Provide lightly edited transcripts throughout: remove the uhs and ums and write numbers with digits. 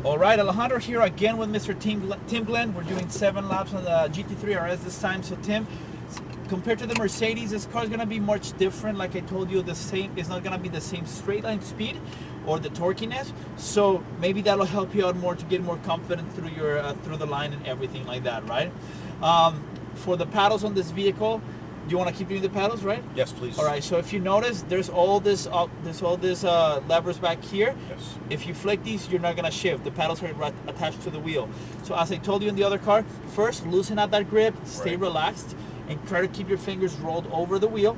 All right, Alejandro here again with Mr. Tim Glenn. We're doing 7 laps on the GT3 RS this time. So Tim, compared to the Mercedes, this car is going to be much different. Like I told you, it's not going to be the same straight line speed or the torquiness. So maybe that'll help you out more to get more confident through your through the line and everything like that, right? For the paddles on this vehicle, you want to keep doing the paddles, right? Yes, please. All right. So if you notice, there's all this levers back here. Yes. If you flick these, you're not gonna shift. The paddles are attached to the wheel. So as I told you in the other car, first loosen out that grip, stay relaxed, and try to keep your fingers rolled over the wheel.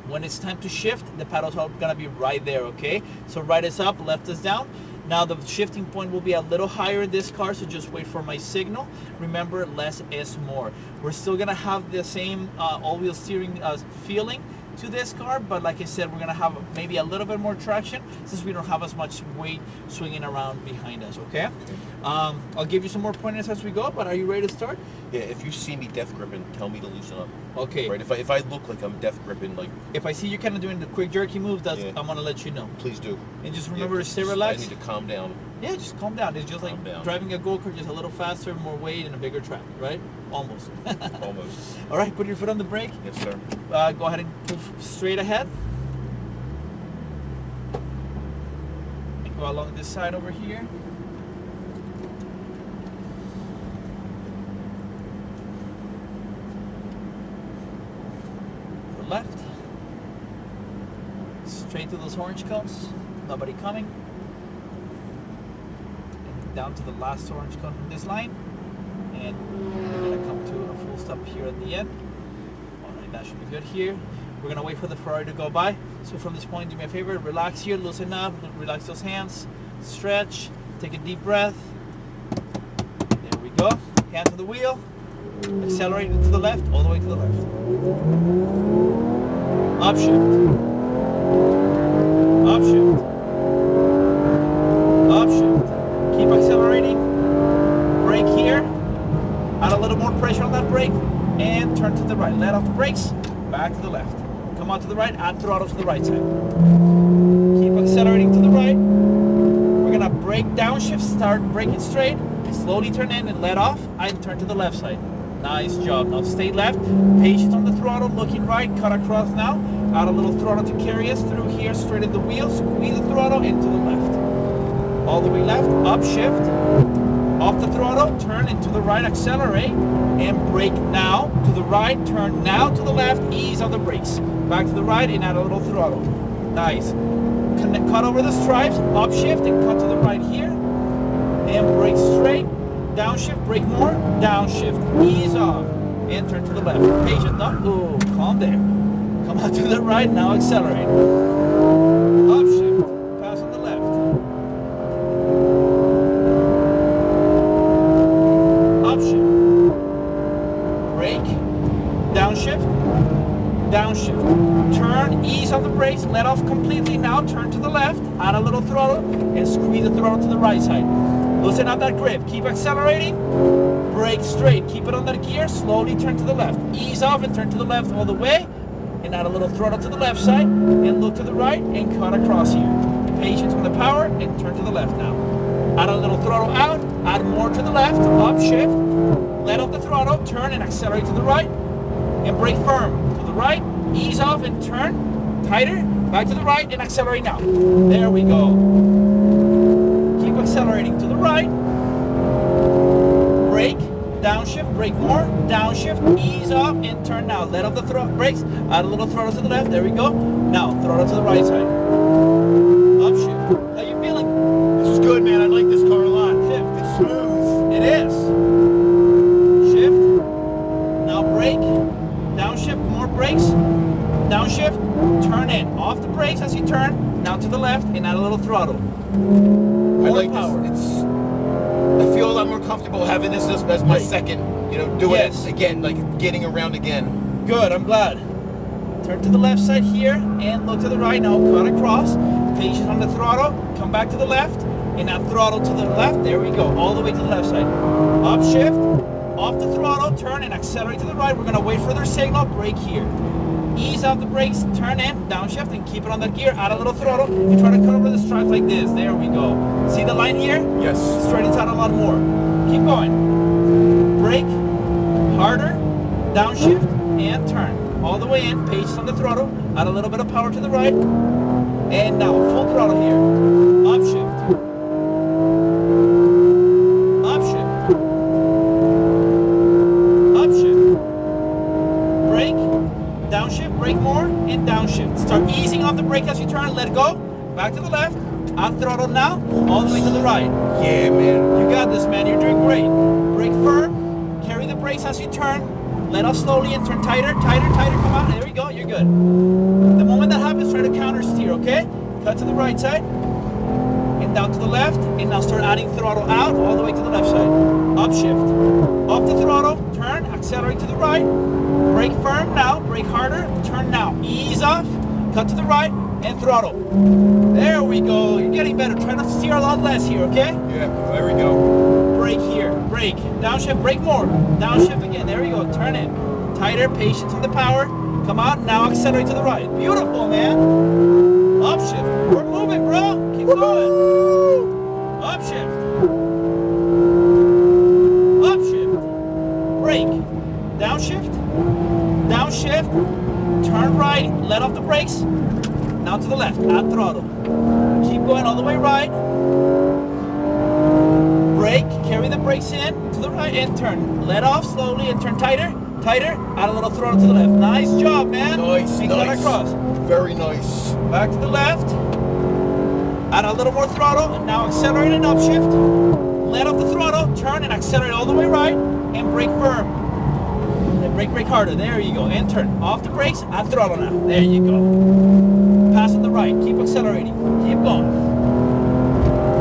When it's time to shift, the paddles are gonna be right there. Okay. So right is up, left is down. Now the shifting point will be a little higher in this car, so just wait for my signal. Remember, less is more. We're still gonna have the same all-wheel steering feeling to this car, but like I said, we're gonna have maybe a little bit more traction since we don't have as much weight swinging around behind us. Okay. I'll give you some more pointers as we go, but are you ready to start? Yeah, if you see me death gripping, tell me to loosen up. Okay. Right. If I look like I'm death gripping, like if I see you kind of doing the quick jerky move, I'm gonna let you know. Please do. And just remember to stay relaxed. I need to calm down. Yeah, just calm down. It's just like driving a go-kart, just a little faster, more weight, and a bigger track, right? Almost. Almost. All right, put your foot on the brake. Yes, sir. Go ahead and move straight ahead. And go along this side over here. The left. Straight to those orange cones. Nobody coming. And down to the last orange cone from this line. And we're going to come to a full stop here at the end. Alright, that should be good here. We're going to wait for the Ferrari to go by. So from this point, do me a favor, relax here, loosen up, relax those hands, stretch, take a deep breath. There we go. Hand to the wheel. Accelerate it to the left, all the way to the left. Upshift. Upshift. Upshift. Keep accelerating. Brake here. Add a little more pressure on that brake and turn to the right. Let off the brakes, back to the left. Come out to the right, add throttle to the right side. Keep accelerating to the right. We're gonna brake downshift, start braking straight, slowly turn in and let off, and turn to the left side. Nice job. Now stay left, patience on the throttle, looking right, cut across now. Add a little throttle to carry us through here, straight in the wheel, squeeze the throttle into the left. All the way left, upshift. Off the throttle, turn into the right, accelerate, and brake now to the right, turn now to the left, ease on the brakes. Back to the right and add a little throttle. Nice. Cut over the stripes, upshift and cut to the right here. And brake straight, downshift, brake more, downshift, ease off, and turn to the left. Patient, no, oh, calm there. Come out to the right, now accelerate. Upshift, pass on the left. Downshift, turn, ease off the brakes, let off completely now, turn to the left, add a little throttle, and squeeze the throttle to the right side. Loosen out that grip, keep accelerating, brake straight, keep it on that gear, slowly turn to the left, ease off and turn to the left all the way, and add a little throttle to the left side, and look to the right, and cut across here. Patience with the power, and turn to the left now. Add a little throttle out, add more to the left, upshift, let off the throttle, turn and accelerate to the right, and brake firm. To the right, ease off and turn, tighter, back to the right and accelerate now. There we go. Keep accelerating to the right. Brake, downshift, brake more, downshift, ease off and turn now. Let off the brakes, add a little throttle to the left, there we go. Now, throttle to the right side. Upshift. How you feeling? This is good, man. I like this car a lot. Shift. It's smooth. It is. Shift. Now brake. Downshift, more brakes, downshift, turn in, off the brakes as you turn, now to the left, and add a little throttle. I like power. I feel a lot more comfortable having this as my second, doing it again, like getting around again. Good, I'm glad. Turn to the left side here, and look to the right now, cut across, patience on the throttle, come back to the left, and now throttle to the left, there we go, all the way to the left side. Upshift. Off the throttle, turn and accelerate to the right. We're going to wait for their signal, brake here. Ease off the brakes, turn in, downshift, and keep it on that gear. Add a little throttle and try to cut over the stripes like this. There we go. See the line here? Yes. Straightens out a lot more. Keep going. Brake, harder, downshift, and turn. All the way in, patience on the throttle, add a little bit of power to the right, and now full throttle here. Upshift. Upshift. Upshift. Brake, downshift, brake more, and downshift. Start easing off the brake as you turn, let go. Back to the left, add throttle now, all the way to the right. Yeah, man. You got this, man, you're doing great. Brake firm, carry the brakes as you turn, let off slowly and turn tighter, tighter, tighter, come out, there you go, you're good. The moment that happens, try to counter steer, okay? Cut to the right side, and down to the left, and now start adding throttle out, all the way to the left side. Upshift, off the throttle, turn, accelerate to the right, brake firm now, brake harder, turn now, ease off, cut to the right, and throttle. There we go, you're getting better, try not to steer a lot less here, okay? Yeah, there we go. Brake here, brake, downshift, brake more, downshift again, there we go, turn in, tighter, patience on the power, come out, now accelerate to the right. Beautiful, man. Upshift, we're moving, bro, keep going. Upshift, upshift, brake, downshift, downshift, turn right, let off the brakes, now to the left, add throttle, keep going all the way right, brake, carry the brakes in to the right and turn. Let off slowly and turn tighter, tighter, add a little throttle to the left. Nice job, man. Nice, Make that across. Very nice. Back to the left, add a little more throttle, and now accelerate and upshift. Let off the throttle, turn and accelerate all the way right, and brake firm. And brake harder, there you go, and turn. Off the brakes, add throttle now, there you go. Pass on the right, keep accelerating, keep going.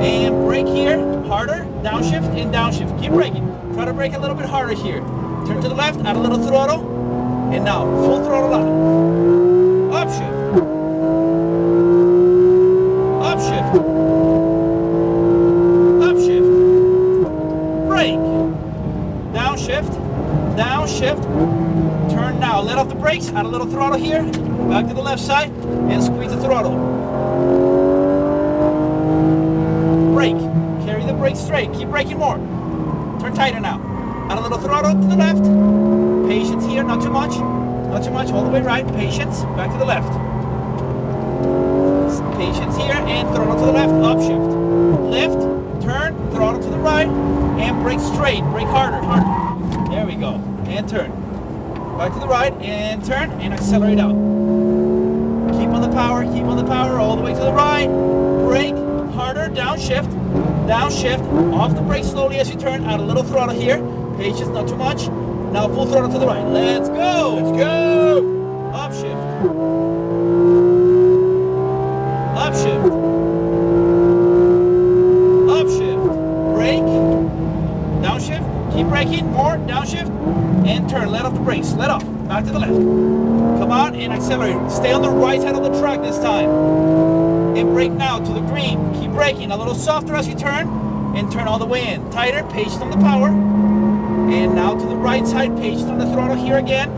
And brake here, harder, downshift and downshift. Keep braking. Try to brake a little bit harder here. Turn to the left, add a little throttle, and now full throttle out. Upshift. Upshift. Upshift. Brake. Downshift. Downshift. Turn now. Let off the brakes, add a little throttle here. Back to the left side, and squeeze the throttle. Brake. Carry the brake straight. Keep braking more. Turn tighter now. Add a little throttle to the left. Patience here, not too much. Not too much, all the way right. Patience, back to the left. Patience here, and throttle to the left. Upshift. Lift, turn, throttle to the right, and brake straight. Brake harder, harder. There we go. And turn. Back to the right, and turn, and accelerate out. Keep on the power, all the way to the right. Brake. Harder, downshift, downshift, off the brake slowly as you turn, add a little throttle here, patience, not too much, now full throttle to the right, let's go, upshift, upshift, upshift, brake, downshift, keep braking, more, downshift, and turn, let off the brakes, let off, back to the left, come out and accelerate, stay on the right side of the track this time. And brake now to the green. Keep braking a little softer as you turn and turn all the way in. Tighter, patience on the power. And now to the right side, patience on the throttle here again.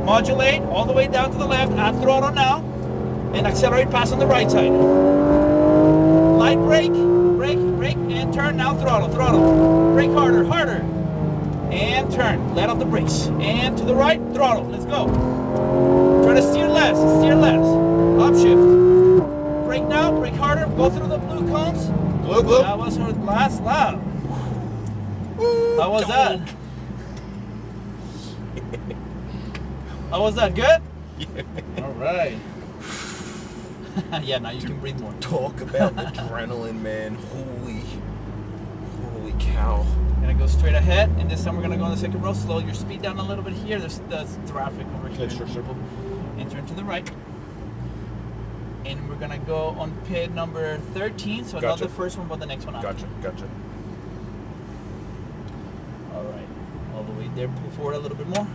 Modulate all the way down to the left. Add throttle now and accelerate past on the right side. Light brake, brake, brake, and turn now throttle, throttle. Brake harder, harder. And turn, let off the brakes. And to the right, throttle, let's go. Try to steer less, Upshift. Brake now, brake harder, go through the blue cones. Blue. That was our last lap. How was that? How was that, good? Yeah. All right. Yeah, now you can breathe more. Talk about adrenaline, man. Holy cow. We're gonna go straight ahead, and this time we're gonna go on the second row. Slow your speed down a little bit here. There's traffic over here. Sure. And turn to the right. And we're gonna go on pit number 13, so not the first one, but the next one after. Gotcha. All right, all the way there. Pull forward a little bit more.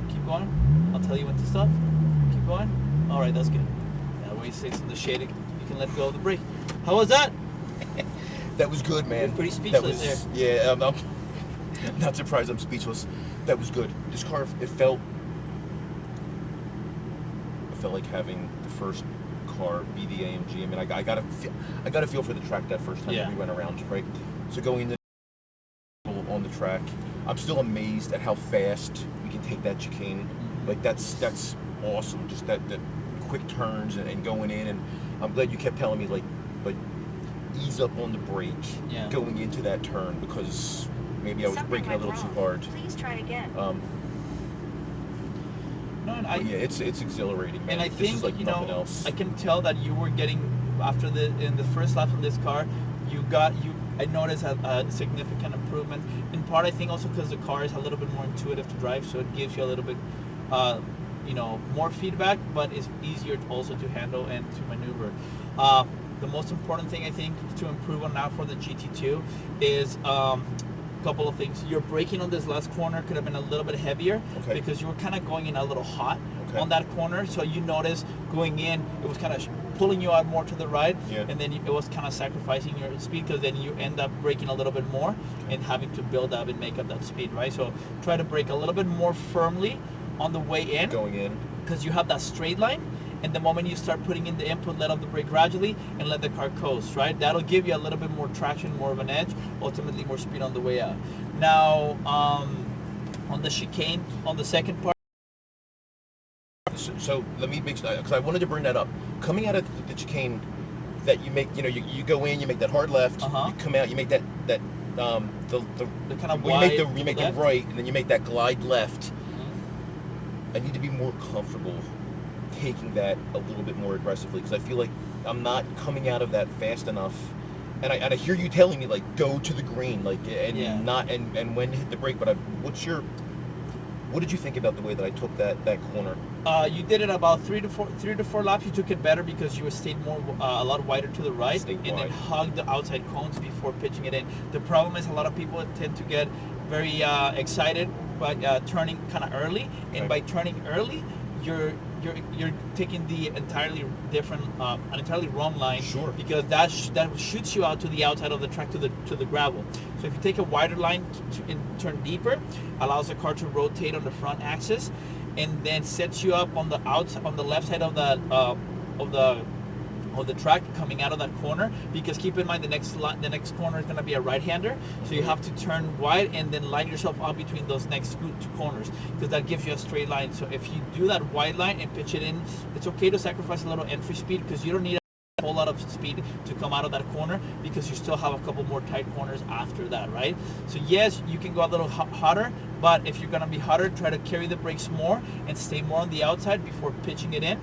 Keep going. I'll tell you when to stop. Keep going. All right, that's good. That way it stays in the shade. You can let go of the brake. How was that? That was good, man. You're pretty speechless there. Yeah, I'm not surprised I'm speechless. That was good. This car, it felt like having the first car be the AMG. I mean, I got a feel for the track that first time that we went around, right? So going on the track, I'm still amazed at how fast we can take that chicane. Like that's awesome. Just that quick turns and going in. And I'm glad you kept telling me like ease up on the brake going into that turn, because maybe I was braking a little too hard. Please try again. It's exhilarating, man. And I think, this is like nothing else. I can tell that you were getting, in the first lap of this car, I noticed a significant improvement. In part, I think also because the car is a little bit more intuitive to drive, so it gives you a little bit, more feedback, but it's easier also to handle and to maneuver. The most important thing I think to improve on now for the GT2 is couple of things. Your braking on this last corner could have been a little bit heavier because you were kind of going in a little hot on that corner. So you notice going in, it was kind of pulling you out more to the right, and then it was kind of sacrificing your speed, because then you end up braking a little bit more and having to build up and make up that speed, right? So try to brake a little bit more firmly on the way in, going in, because you have that straight line. And the moment you start putting in the input, let off the brake gradually and let the car coast, right? That'll give you a little bit more traction, more of an edge, ultimately more speed on the way out. Now, on the chicane, on the second part. So let me make sure, because I wanted to bring that up. Coming out of the chicane that you make, you go in, you make that hard left, you come out, you make that the kind of wide, you make the right, and then you make that glide left. I need to be more comfortable taking that a little bit more aggressively, because I feel like I'm not coming out of that fast enough, and I hear you telling me like go to the green, like and when to hit the brake. But what did you think about the way that I took that corner? You did it about 3 to 4 laps. You took it better because you stayed more a lot wider to the right, then hugged the outside cones before pitching it in. The problem is a lot of people tend to get very excited by turning kind of early, and by turning early, you're taking the entirely different, an entirely wrong line, because that shoots you out to the outside of the track to the gravel. So if you take a wider line and turn deeper, allows the car to rotate on the front axis, and then sets you up on the left side of the track coming out of that corner, because keep in mind the next corner is going to be a right-hander, so you have to turn wide and then line yourself up between those next two corners, because that gives you a straight line. So if you do that wide line and pitch it in, it's okay to sacrifice a little entry speed, because you don't need a whole lot of speed to come out of that corner, because you still have a couple more tight corners after that, right? So yes, you can go a little hotter, but if you're going to be hotter, try to carry the brakes more and stay more on the outside before pitching it in,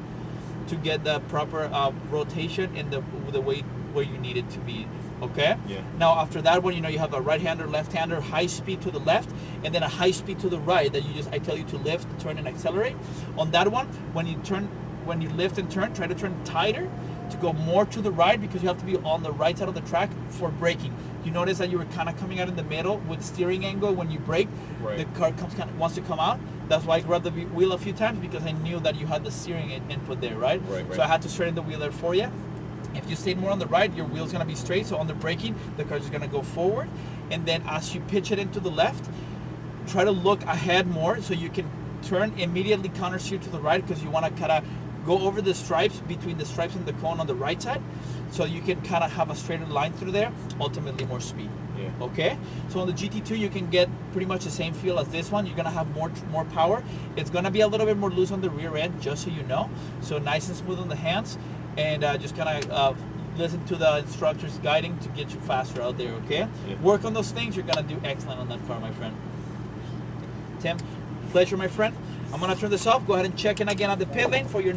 to get the proper rotation in the way where you need it to be. Okay? Yeah. Now after that one, you have a right-hander, left-hander, high speed to the left, and then a high speed to the right that I tell you to lift, turn, and accelerate. On that one, when you lift and turn, try to turn tighter to go more to the right, because you have to be on the right side of the track for braking. You notice that you were kind of coming out in the middle with steering angle. When you brake, the car wants to come out. That's why I grabbed the wheel a few times, because I knew that you had the steering input there, right? So I had to straighten the wheel there for you. If you stayed more on the right, your wheel's going to be straight, so on the braking, the car's just going to go forward. And then as you pitch it into the left, try to look ahead more, so you can turn immediately counter steer to the right, because you want to kind of go over the stripes, between the stripes and the cone on the right side, so you can kind of have a straighter line through there, ultimately more speed. Okay, so on the GT2 you can get pretty much the same feel as this one. You're gonna have more power. It's gonna be a little bit more loose on the rear end, just so you know. So nice and smooth on the hands, and just kind of listen to the instructor's guiding to get you faster out there. Okay, work on those things. You're gonna do excellent on that car, my friend. Tim, pleasure, my friend. I'm gonna turn this off. Go ahead and check in again at the pit lane for your next